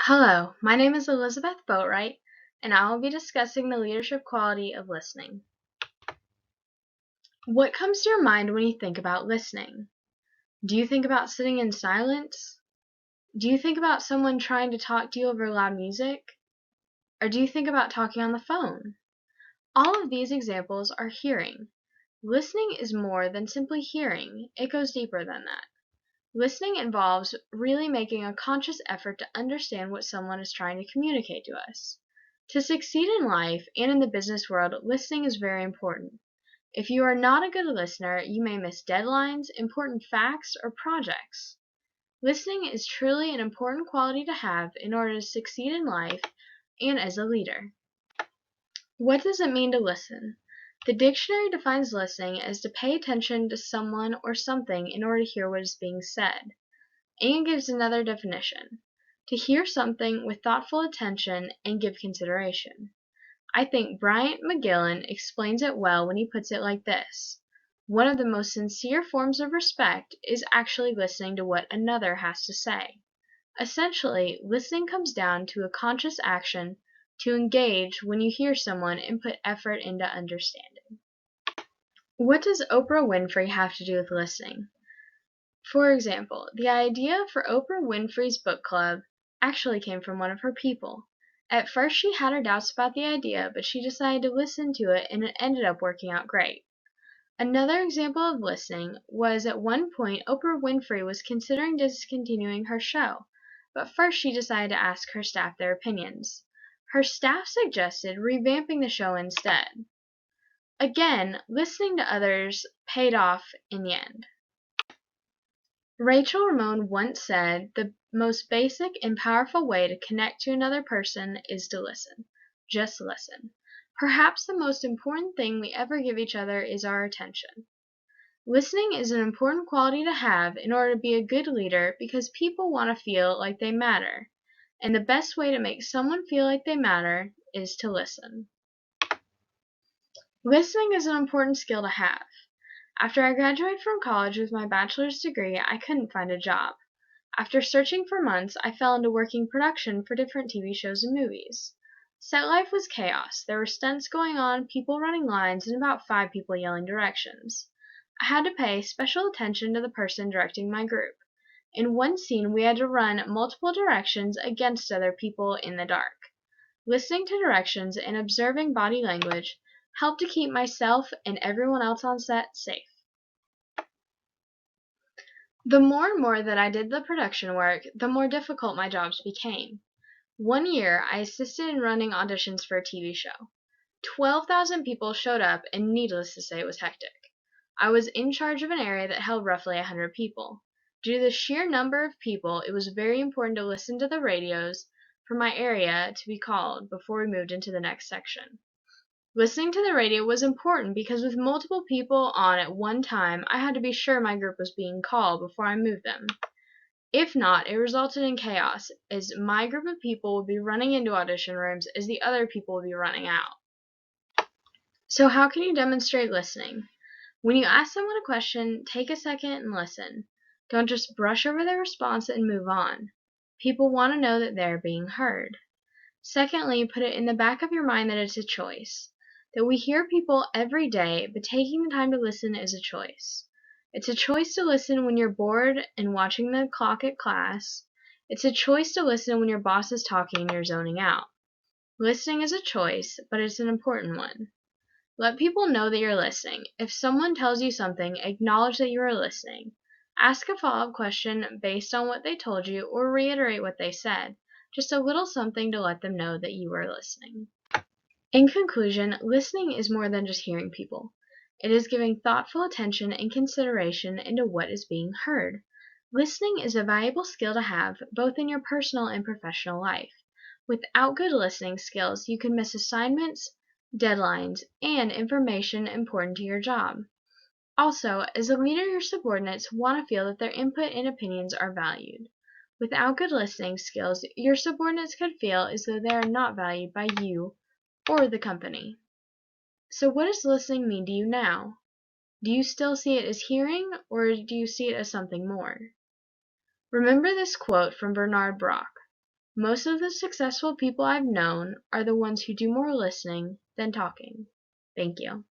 Hello, my name is Elizabeth Boatwright, and I will be discussing the leadership quality of listening. What comes to your mind when you think about listening? Do you think about sitting in silence? Do you think about someone trying to talk to you over loud music? Or do you think about talking on the phone? All of these examples are hearing. Listening is more than simply hearing, it goes deeper than that. Listening involves really making a conscious effort to understand what someone is trying to communicate to us. To succeed in life and in the business world, listening is very important. If you are not a good listener, you may miss deadlines, important facts, or projects. Listening is truly an important quality to have in order to succeed in life and as a leader. What does it mean to listen? The dictionary defines listening as to pay attention to someone or something in order to hear what is being said. And gives another definition: to hear something with thoughtful attention and give consideration. I think Bryant McGillen explains it well when he puts it like this: one of the most sincere forms of respect is actually listening to what another has to say. Essentially, listening comes down to a conscious action to engage when you hear someone and put effort into understanding. What does Oprah Winfrey have to do with listening? For example, the idea for Oprah Winfrey's book club actually came from one of her people. At first she had her doubts about the idea, but she decided to listen to it and it ended up working out great. Another example of listening was at one point Oprah Winfrey was considering discontinuing her show, but first she decided to ask her staff their opinions. Her staff suggested revamping the show instead. Again, listening to others paid off in the end. Rachel Ramone once said, "The most basic and powerful way to connect to another person is to listen. Just listen. Perhaps the most important thing we ever give each other is our attention." Listening is an important quality to have in order to be a good leader because people want to feel like they matter. And the best way to make someone feel like they matter is to listen. Listening is an important skill to have. After I graduated from college with my bachelor's degree, I couldn't find a job. After searching for months, I fell into working production for different TV shows and movies. Set life was chaos. There were stunts going on, people running lines, and about 5 people yelling directions. I had to pay special attention to the person directing my group. In one scene, we had to run multiple directions against other people in the dark. Listening to directions and observing body language helped to keep myself and everyone else on set safe. The more and more that I did the production work, the more difficult my jobs became. One year, I assisted in running auditions for a TV show. 12,000 people showed up, and needless to say, it was hectic. I was in charge of an area that held roughly 100 people. Due to the sheer number of people, it was very important to listen to the radios for my area to be called before we moved into the next section. Listening to the radio was important because with multiple people on at one time, I had to be sure my group was being called before I moved them. If not, it resulted in chaos, as my group of people would be running into audition rooms as the other people would be running out. So how can you demonstrate listening? When you ask someone a question, take a second and listen. Don't just brush over their response and move on. People want to know that they're being heard. Secondly, put it in the back of your mind that it's a choice. That we hear people every day, but taking the time to listen is a choice. It's a choice to listen when you're bored and watching the clock at class. It's a choice to listen when your boss is talking and you're zoning out. Listening is a choice, but it's an important one. Let people know that you're listening. If someone tells you something, acknowledge that you are listening. Ask a follow-up question based on what they told you or reiterate what they said. Just a little something to let them know that you are listening. In conclusion, listening is more than just hearing people. It is giving thoughtful attention and consideration into what is being heard. Listening is a valuable skill to have both in your personal and professional life. Without good listening skills, you can miss assignments, deadlines, and information important to your job. Also, as a leader, your subordinates want to feel that their input and opinions are valued. Without good listening skills, your subordinates could feel as though they are not valued by you or the company. So what does listening mean to you now? Do you still see it as hearing, or do you see it as something more? Remember this quote from Bernard Brock: Most of the successful people I've known are the ones who do more listening than talking. Thank you.